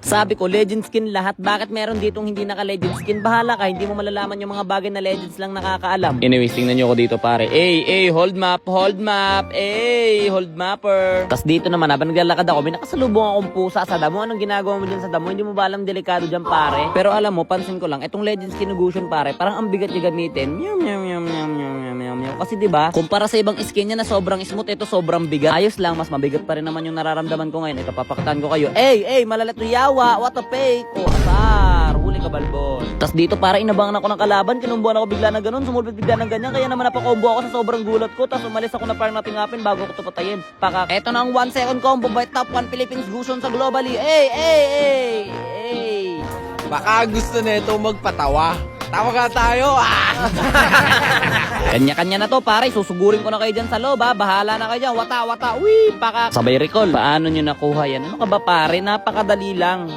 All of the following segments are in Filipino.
Sabi ko, legend skin lahat. Bakit meron ditong hindi naka-legend skin? Bahala ka, hindi mo malalaman yung mga bagay na legends lang nakakaalam. Anyways, tingnan nyo ako dito pare. Hold map, hold map. Hold mapper. Tas dito naman, habang naglalakad ako, may nakasalubong akong pusa sa damo. Anong ginagawa mo dyan sa damo? Hindi mo ba alam delikado dyan pare? Pero alam mo, pansin ko lang, itong legend skin Gusion pare, parang ang bigat niya gamitin. Meow, meow, meow, meow, meow, meow, meow, meow. Kasi diba, kumpara sa ibang skin niya na sobrang smooth, ito sobrang bigat. Ayos lang, mas mabigat pa rin naman yung nararamdaman ko ngayon. Ito, papakataan ko kayo. Malalat na yawa, what a fake. Asar, huli ka balbon. Tas dito para inabangan ako ng kalaban, kinumbuan ako bigla na ganun, sumulpit bigla ng ganyan, kaya naman napakombo ako sa sobrang gulat ko, tas umalis ako na parang natingapin bago ko ito patayin. Eto na ang 1 second combo by top 1 Philippines Gusion sa globally. Baka gusto nito magpatawa. Tawa ka tayo. Kanya-kanya na to pare, susugurin ko na kayo dyan sa loob ha. Bahala na kayo dyan, wata, pakak. Sabay recall, paano nyo nakuha yan? Ano ka ba pare, napakadali lang.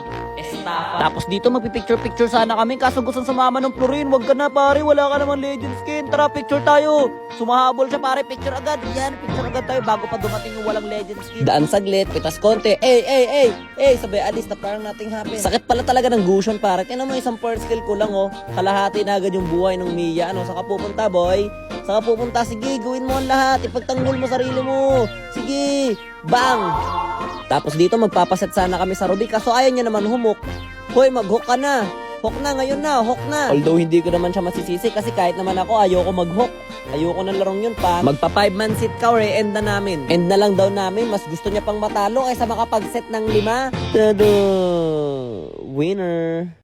Tapos dito magpipicture-picture sana kami, kaso gusto sumama ng Florin. Wag ka na pare, wala ka naman legend skin. Tara, picture tayo. Sumahabol siya pare, picture agad. Yan, picture agad tayo bago pa dumating yung walang legend skin. Daan saglit, pitas konti. Sabay alis na parang nating happy. Sakit pala talaga ng Gusion pare. Tingnan mo, isang first skill ko lang kalahati na agad yung buhay ng Mia. Saka pupunta boy? Saka pupunta, sige, gawin mo ang lahat. Ipagtanggol mo sarili mo. Sige, bang! Tapos dito magpapaset sana kami sa Ruby, kaso ayaw niya naman humok. Hoy, mag-hook ka na. Hook na, ngayon na, hook na. Although hindi ko naman siya masisisi kasi kahit naman ako ayoko mag-hook. Ayoko ng larong yun pa. Magpa 5-man sit ka or end na namin. End na lang daw namin, mas gusto niya pang matalo kaysa makapag-set ng 5. Tada! Winner!